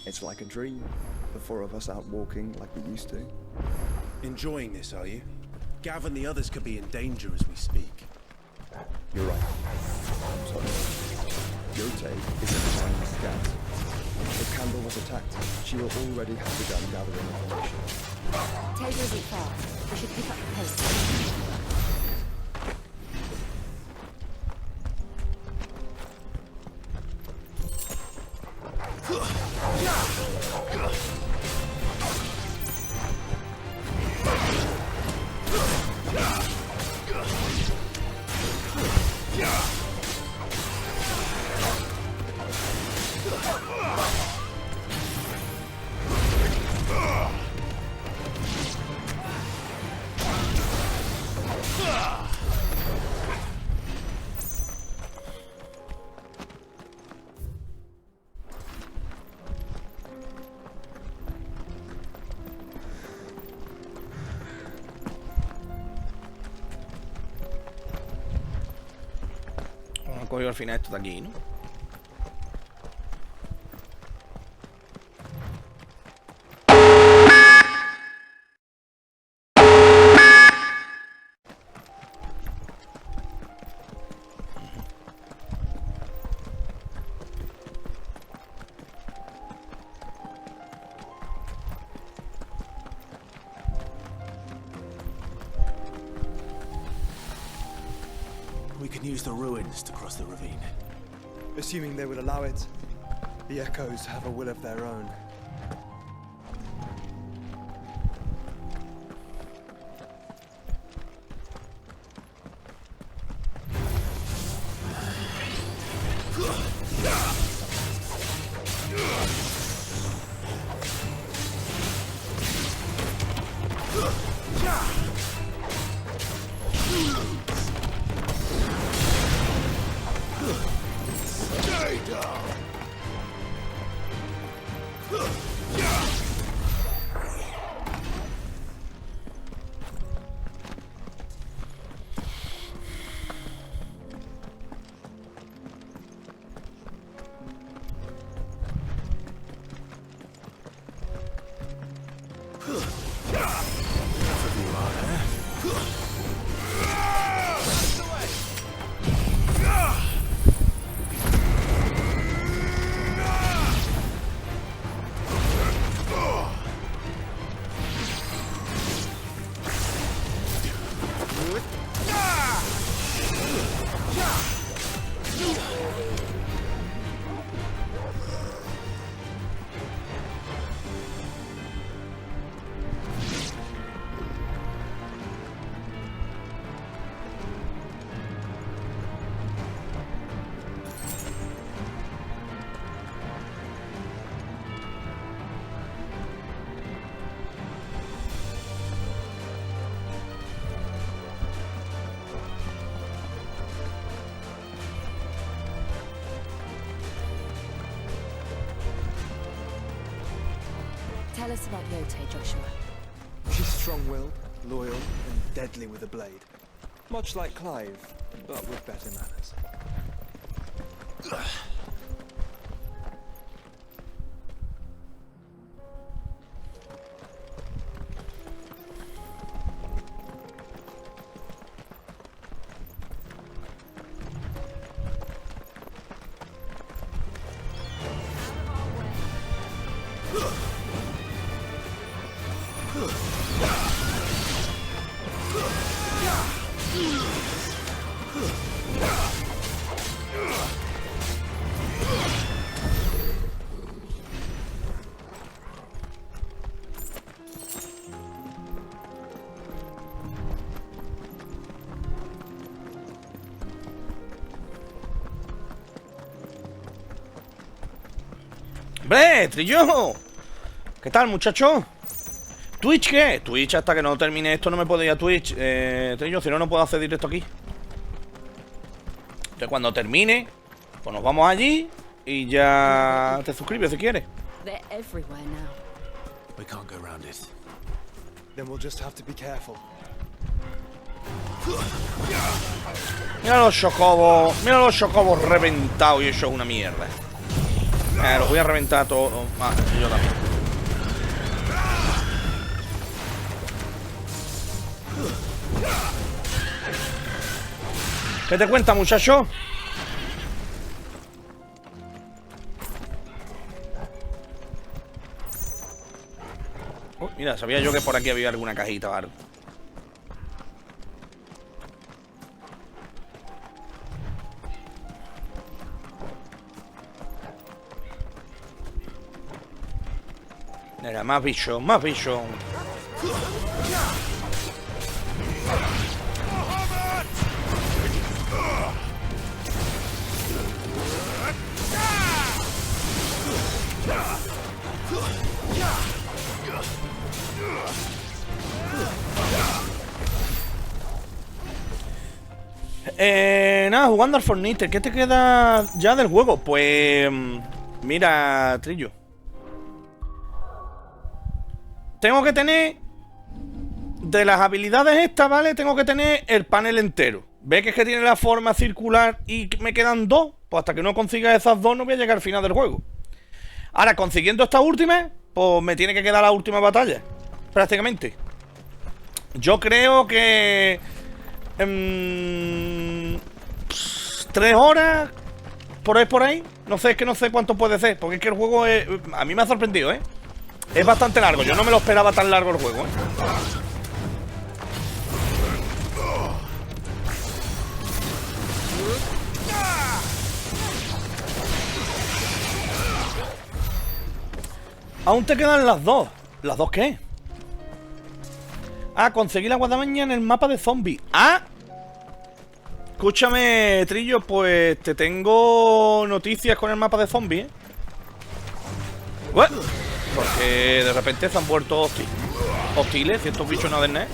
It's like a dream. The four of us out walking like we used to. Enjoying this, are you? Gav and the others could be in danger as we speak. You're right. I'm sorry. Yote is a flying scout. If Campbell was attacked, she will already have begun gathering information. Taser isn't far. We should pick up the pace. Cogido al final esto de aquí, ¿no? We can use the ruins to cross the ravine. Assuming they will allow it, the echoes have a will of their own. Tell us about Yote, Joshua. She's strong-willed, loyal, and deadly with a blade. Much like Clive, but with better manners. ¡Hombre, Trillo! ¿Qué tal, muchacho? ¿Twitch qué? Twitch hasta que no termine esto no me puedo ir a Twitch, Trillo, si no, no puedo hacer directo aquí. Entonces cuando termine, pues nos vamos allí y ya te suscribes si quieres. They're everywhere now. We can't go around it. Then we'll just have to be careful. Mira los chocobos reventados y eso es una mierda. Los voy a reventar todos. Ah, yo también. ¿Qué te cuenta, muchacho? Mira, sabía yo que por aquí había alguna cajita o algo. Mira, más bichos, más bichos. Nada, jugando al Fortnite. ¿Qué te queda ya del juego? Pues... mira, Trillo. Tengo que tener... de las habilidades estas, ¿vale? Tengo que tener el panel entero. ¿Ves que es que tiene la forma circular y me quedan dos? Pues hasta que no consiga esas dos no voy a llegar al final del juego. Ahora, consiguiendo estas últimas, pues me tiene que quedar la última batalla. Prácticamente. Yo creo que... 3 horas por ahí. No sé, es que no sé cuánto puede ser. Porque es que el juego es, a mí me ha sorprendido, ¿eh? Es bastante largo, yo no me lo esperaba tan largo el juego, ¿eh? Aún te quedan las dos. ¿Las dos qué? Ah, conseguí la guadaña en el mapa de zombies. ¡Ah! Escúchame, Trillo, pues te tengo noticias con el mapa de zombies, ¿eh? Bueno, porque de repente se han vuelto hostiles, si estos bichos no hacen nada.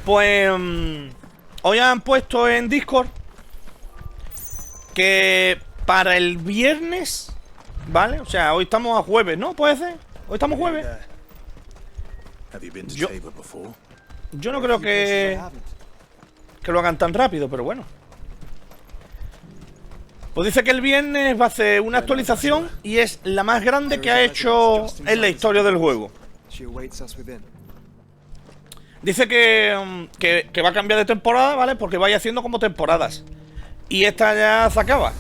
Pues hoy han puesto en Discord que para el viernes, ¿vale? O sea, hoy estamos a jueves, ¿no? ¿Puede ser? Hoy estamos jueves. Yo no creo que lo hagan tan rápido, pero bueno. Pues dice que el viernes va a hacer una actualización y es la más grande que ha hecho en la historia del juego. Dice que va a cambiar de temporada, ¿vale? Porque vaya haciendo como temporadas. Y esta ya se acaba.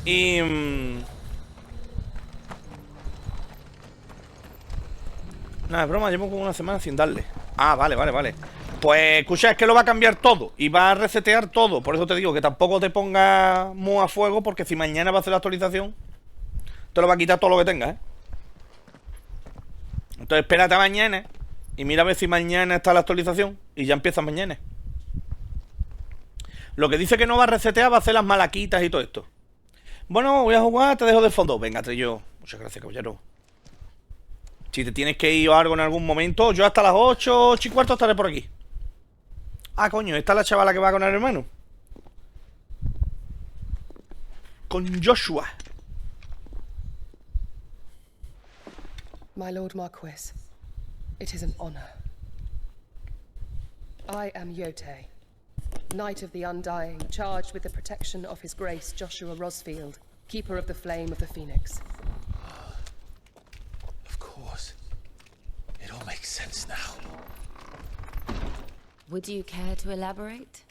Y... nada, es broma, llevo como una semana sin darle. Ah, vale. Pues escucha, es que lo va a cambiar todo. Y va a resetear todo. Por eso te digo que tampoco te pongas muy a fuego. Porque si mañana va a hacer la actualización, te lo va a quitar todo lo que tengas, ¿eh? Entonces espérate a mañana y mira a ver si mañana está la actualización. Y ya empieza mañana. Lo que dice que no va a resetear va a hacer las malaquitas y todo esto. Bueno, voy a jugar, te dejo de fondo. Venga, Trillo. Muchas gracias, caballero. Si te tienes que ir o algo en algún momento, yo hasta las 8:15 estaré por aquí. Ah, coño, esta es la chavala que va con el hermano. Con Joshua. My Lord Marquis, it is an honor. I am Yote, Knight of the Undying, charged with the protection of His Grace Joshua Rosfield, Keeper of the Flame of the Phoenix. Of course. It all makes sense now. Would you care to elaborate?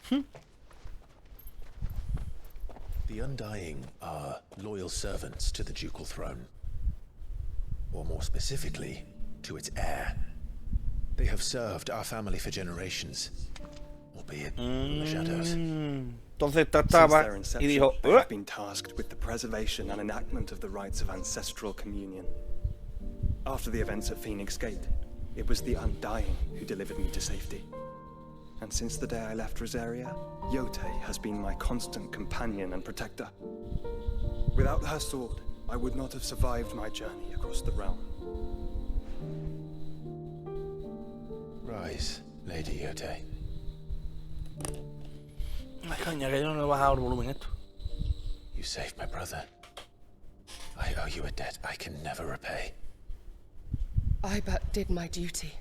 The Undying are loyal servants to the ducal throne. Or more specifically, to its heir. They have served our family for generations, albeit in the shadows. Entonces Since trataba their y inception, dijo, they have been tasked with the preservation and enactment of the rites of ancestral communion. After the events at Phoenix Gate, it was the Undying who delivered me to safety. And since the day I left Rosaria, Yote has been my constant companion and protector. Without her sword, I would not have survived my journey across the realm. Rise, Lady Yote. ay, coña, que yo no le he bajado el volumen a esto. You saved my brother. I owe you a debt I can never repay. I but did my duty.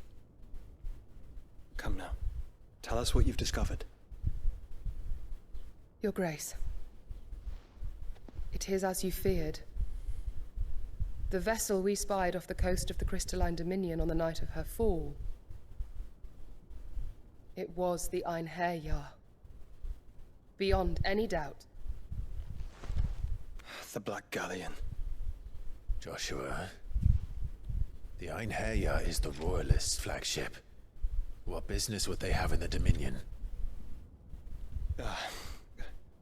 Come now. Tell us what you've discovered. Your Grace. It is as you feared. The vessel we spied off the coast of the Crystalline Dominion on the night of her fall. It was the Einherjar. Beyond any doubt. The Black Galleon. Joshua, the Einherjar is the Royalist flagship. What business would they have in the Dominion?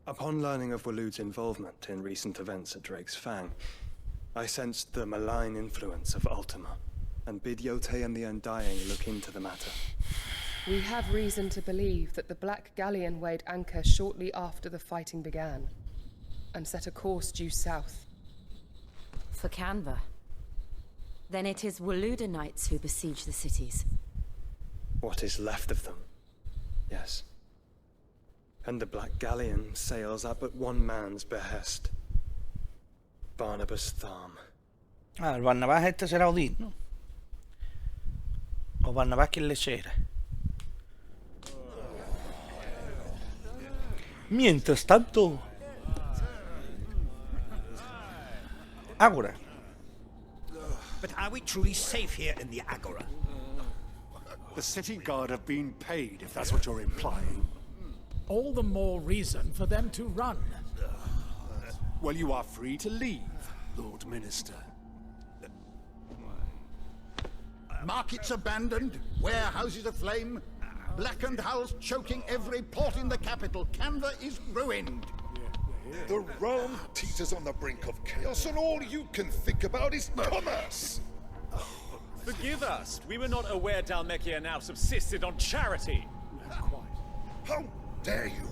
Upon learning of Waloed's involvement in recent events at Drake's Fang, I sensed the malign influence of Ultima, and bid Yote and the Undying look into the matter. We have reason to believe that the Black Galleon weighed anchor shortly after the fighting began, and set a course due south. For Canva. Then it is Waloed knights who besiege the cities. What is left of them? Yes. And the Black Galleon sails at but one man's behest. Barnabas Tharm. Ah, el Barnabás este será Odín, ¿no? O Barnabás quien le será. Mientras tanto... Agora. But are we truly safe here in the Agora? The city guard have been paid, if that's what you're implying. All the more reason for them to run. Well, you are free to leave, Lord Minister. Markets abandoned, warehouses aflame, blackened hulls choking every port in the capital. Canva is ruined. The realm teeters on the brink of chaos, and all you can think about is commerce. Forgive us. We were not aware Dhalmekia now subsisted on charity. How dare you?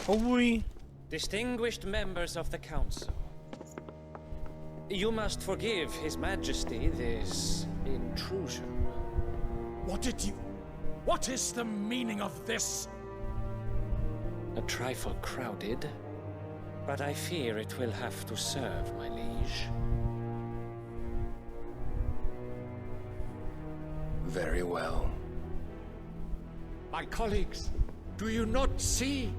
Uy. Distinguished members of the council, you must forgive His Majesty this intrusion. What is the meaning of this? A trifle crowded, but I fear it will have to serve, my liege. Very well. My colleagues, do you not see?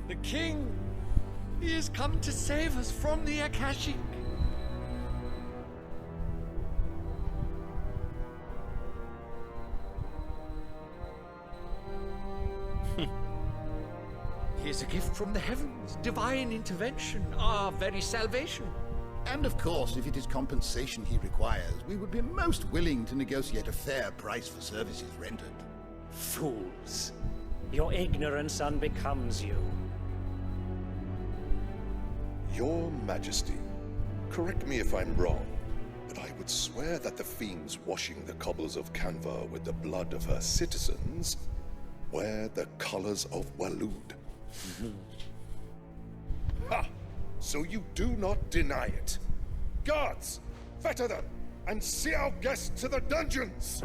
The king, he has come to save us from the Akashic. He is a gift from the heavens, divine intervention, our very salvation. And of course, if it is compensation he requires, we would be most willing to negotiate a fair price for services rendered. Fools. Your ignorance unbecomes you. Your Majesty, correct me if I'm wrong, but I would swear that the fiends washing the cobbles of Canva with the blood of her citizens wear the colors of Waloed. Ha! So you do not deny it. Guards, fetter them, and see our guests to the dungeons!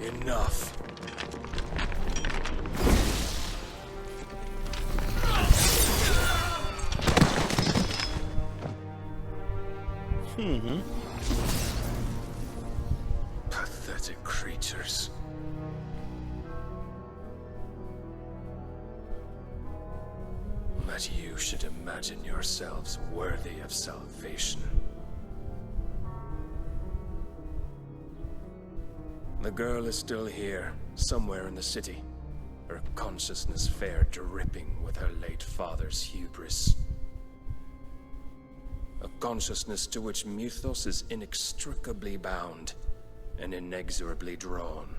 Enough. Pathetic creatures. That you should imagine yourselves worthy of salvation. The girl is still here, somewhere in the city. Her consciousness fair dripping with her late father's hubris. A consciousness to which Mythos is inextricably bound and inexorably drawn.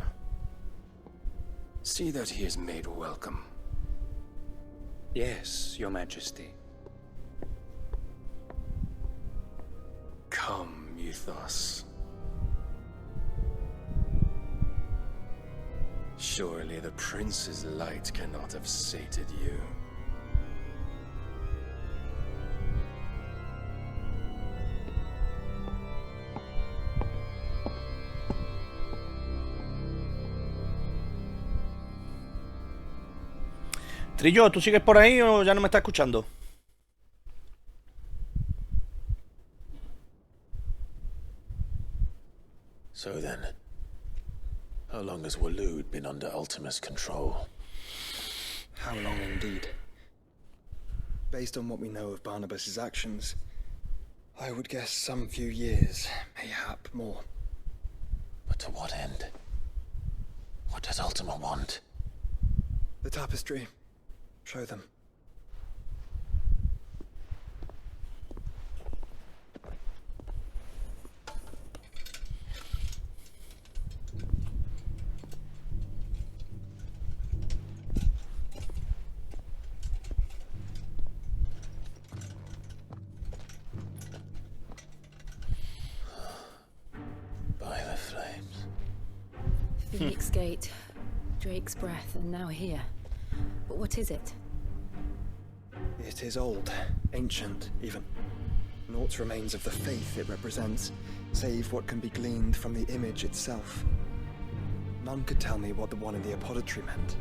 See that he is made welcome. Yes, Your Majesty. Come, Mythos. Surely the prince's light cannot have sated you. Trillo, ¿tú sigues por ahí o ya no me estás escuchando? So then, how long has Waloed been under Ultima's control? How long indeed? Based on what we know of Barnabas's actions, I would guess some few years, mayhap more. But to what end? What does Ultima want? The tapestry. Show them. By the flames. Phoenix Gate, Drake's Breath, and now here. But what is it? It is old, ancient, even. Naught remains of the faith it represents, save what can be gleaned from the image itself. None could tell me what the one in the apothecary meant,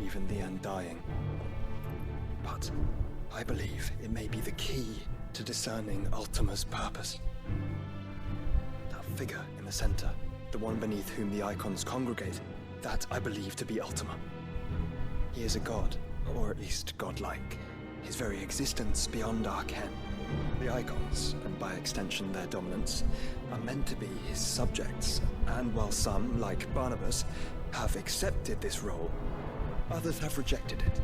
even the Undying. But I believe it may be the key to discerning Ultima's purpose. That figure in the center, the one beneath whom the icons congregate, that I believe to be Ultima. He is a god, or at least godlike. His very existence beyond our ken. The icons, and by extension their dominance, are meant to be his subjects, and while some, like Barnabas, have accepted this role, others have rejected it.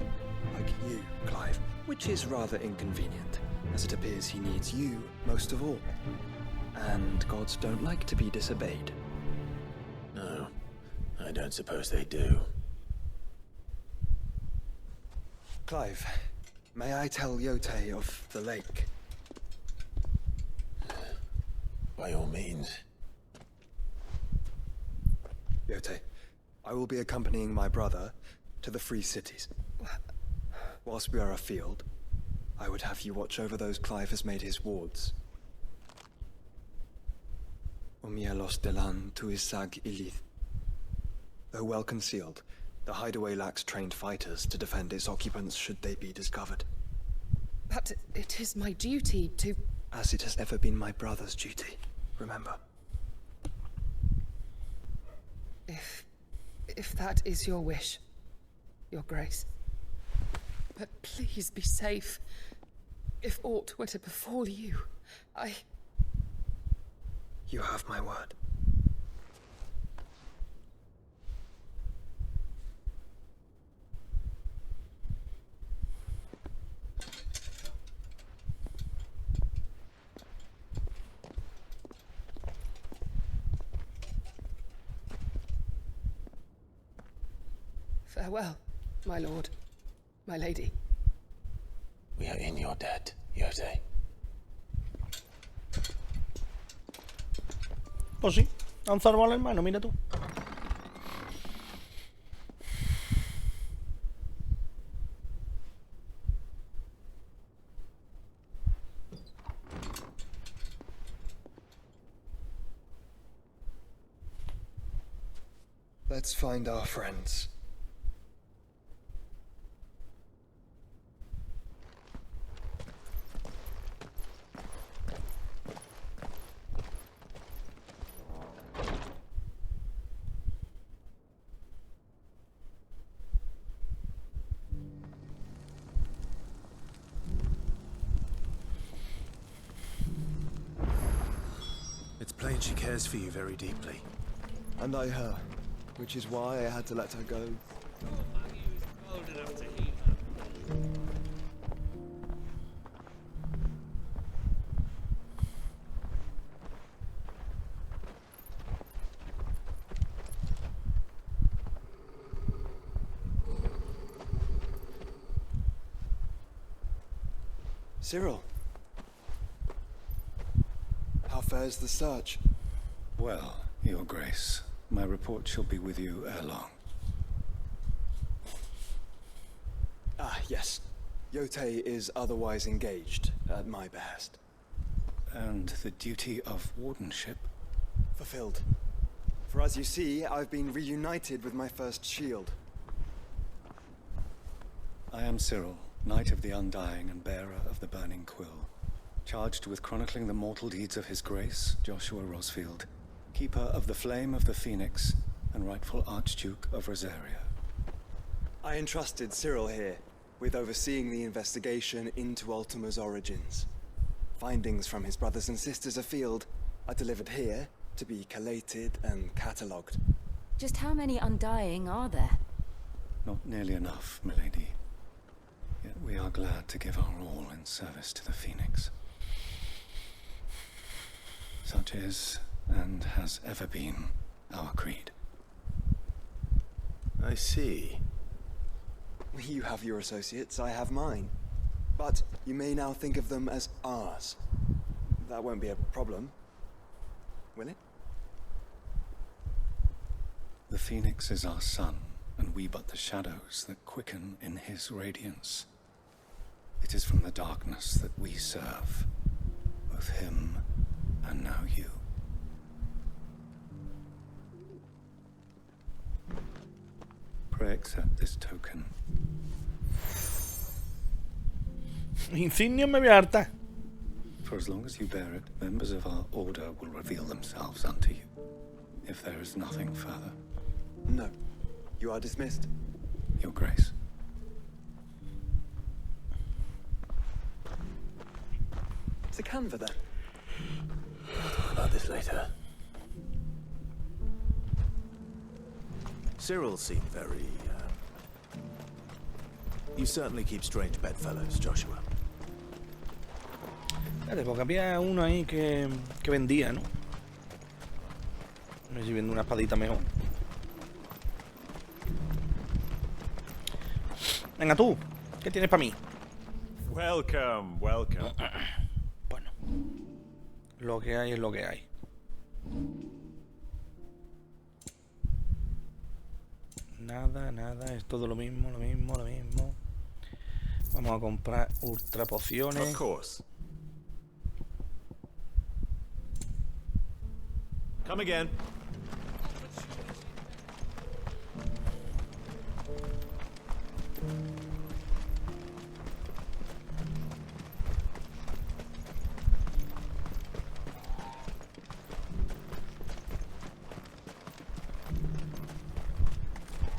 Like you, Clive, which is rather inconvenient, as it appears he needs you most of all. And gods don't like to be disobeyed. No, I don't suppose they do. Clive, may I tell Yote of the lake? By all means. Yote, I will be accompanying my brother to the Free Cities. Whilst we are afield, I would have you watch over those Clive has made his wards. Umielos delan tuisag ilith. Though well concealed, the hideaway lacks trained fighters to defend its occupants should they be discovered. But it is my duty to... As it has ever been my brother's duty, remember. If that is your wish, Your Grace. But please be safe. If aught were to befall you, You have my word. Farewell, my lord, my lady. We are in your debt, Yote. Pues sí, han salvado al hermano, mira tú. Let's find our friends. It's plain she cares for you very deeply. And I her, which is why I had to let her go. Cyril, how fares the search? Well, Your Grace, my report shall be with you ere long. Ah, yes. Yote is otherwise engaged, at my behest. And the duty of wardenship? Fulfilled. For as you see, I've been reunited with my first shield. I am Cyril, Knight of the Undying and bearer of the Burning Quill, charged with chronicling the mortal deeds of His Grace, Joshua Rosfield, keeper of the Flame of the Phoenix and rightful Archduke of Rosaria. I entrusted Cyril here with overseeing the investigation into Ultima's origins. Findings from his brothers and sisters afield are delivered here to be collated and catalogued. Just how many Undying are there? Not nearly enough, milady. Yet we are glad to give our all in service to the Phoenix. Such is, and has ever been, our creed. I see. You have your associates, I have mine. But you may now think of them as ours. That won't be a problem, will it? The Phoenix is our sun, and we but the shadows that quicken in his radiance. It is from the darkness that we serve, both him and now you. Pray accept this token. Insignia me voy a hartar. For as long as you bear it, members of our order will reveal themselves unto you, if there is nothing further. No. You are dismissed. Your Grace. To Canva, then. We'll talk about this later. Cyril seemed very, You certainly keep strange bedfellows, Joshua. Espérate, porque había uno ahí que vendía, ¿no? No sé si vende una espadita mejor. Venga tú, ¿qué tienes para mí? Welcome, welcome. Bueno, lo que hay es lo que hay. Nada, nada, es todo lo mismo, lo mismo, lo mismo. Vamos a comprar ultra pociones. Of course. Come again.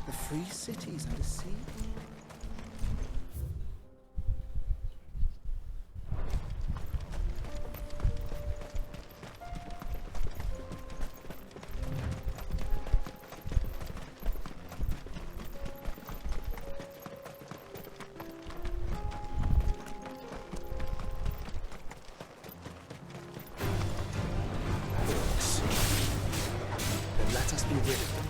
The free cities under siege? Then let us be rid of them.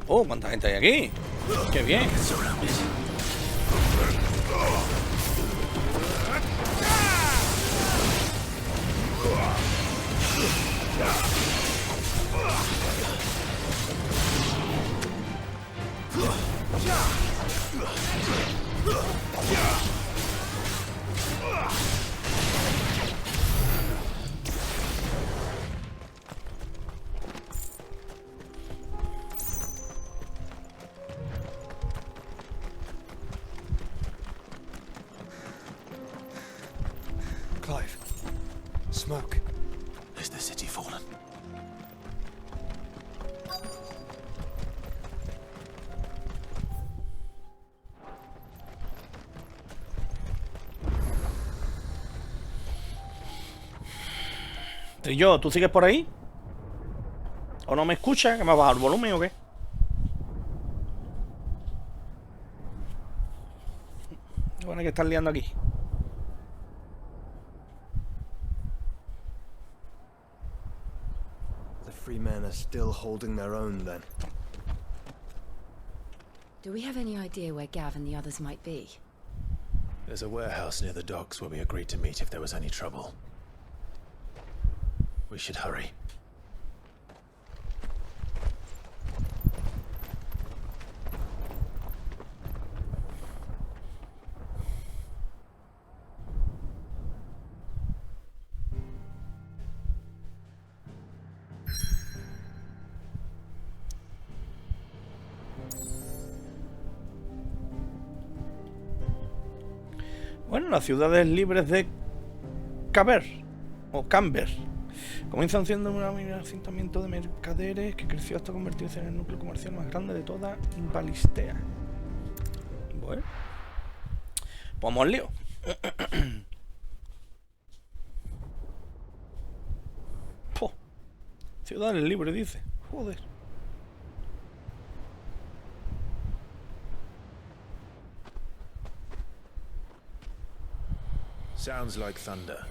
Oh, cuánta gente hay aquí. Qué bien. Clive. Smoke. Is the city fallen? Trillo, ¿tú sigues por ahí? ¿O no me escuchas? ¿Que me ha bajado el volumen o qué? Bueno, hay que estar liando aquí. men are still holding their own, then. Do we have any idea where Gav and the others might be? There's a warehouse near the docks where we agreed to meet if there was any trouble. We should hurry. Bueno, las ciudades libres de Caber o Camber comienzan siendo un asentamiento de mercaderes que creció hasta convertirse en el núcleo comercial más grande de toda Balistea. Bueno, pues vamos al lío. Ciudades libres, dice. Joder. Sounds like thunder.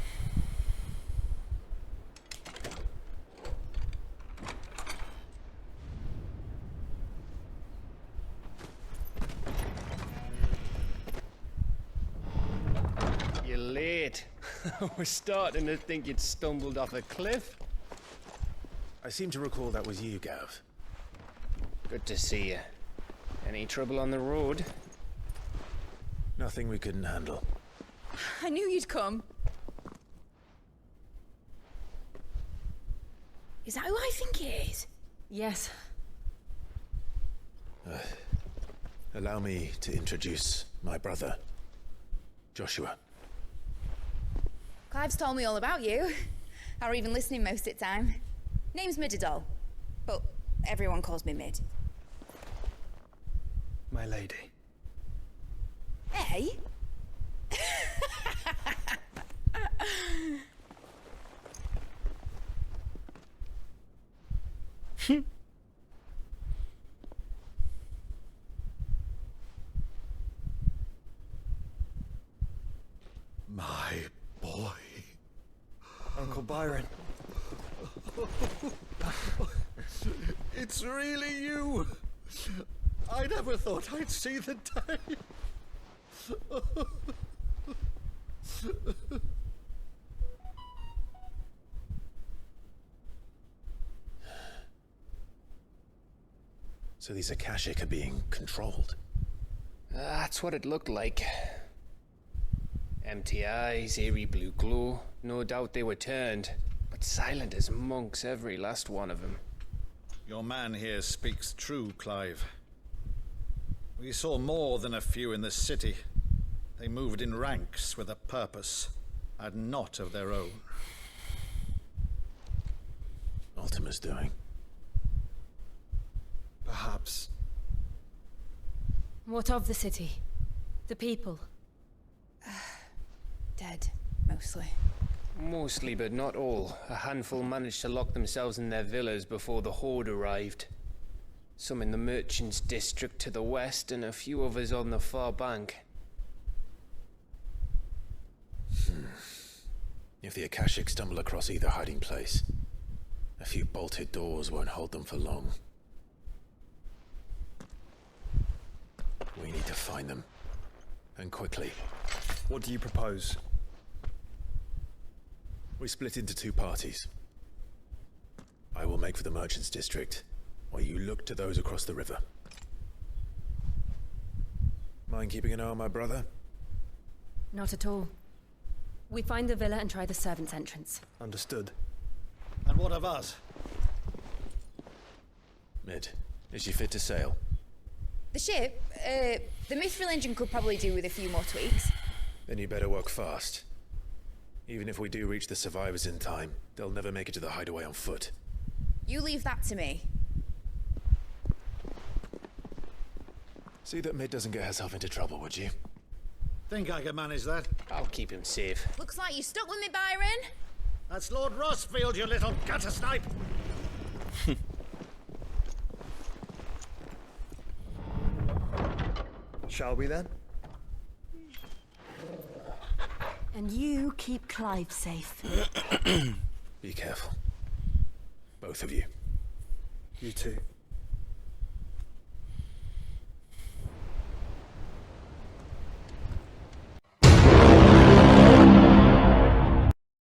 You're late. We're starting to think you'd stumbled off a cliff. I seem to recall that was you, Gav. Good to see you. Any trouble on the road? Nothing we couldn't handle. I knew you'd come. Is that who I think it is? Yes. Allow me to introduce my brother, Joshua. Clive's told me all about you. Or even listening most of the time. Name's Midadol, but everyone calls me Mid. My lady. Hey? My boy. Uncle Byron. It's really you. I never thought I'd see the day. So these Akashic are being controlled? That's what it looked like. Empty eyes, eerie blue glow. No doubt they were turned, but silent as monks, every last one of them. Your man here speaks true, Clive. We saw more than a few in the city. They moved in ranks with a purpose, and not of their own. Ultima's doing. Perhaps. What of the city? The people? Dead, mostly. Mostly, but not all. A handful managed to lock themselves in their villas before the horde arrived. Some in the merchants' district to the west, and a few others on the far bank. If the Akashic stumble across either hiding place, a few bolted doors won't hold them for long. We need to find them. And quickly. What do you propose? We split into two parties. I will make for the merchants' district, while you look to those across the river. Mind keeping an eye on my brother? Not at all. We find the villa and try the servants' entrance. Understood. And what of us? Mid, is she fit to sail? The ship, the mithril engine could probably do with a few more tweaks. Then you better work fast. Even if we do reach the survivors in time, they'll never make it to the hideaway on foot. You leave that to me. See that Mid doesn't get herself into trouble, would you? Think I can manage that? I'll keep him safe. Looks like you stuck with me, Byron. That's Lord Rossfield, you little gutter snipe! Shall we then? And you keep Clive safe. Be careful. Both of you. You too.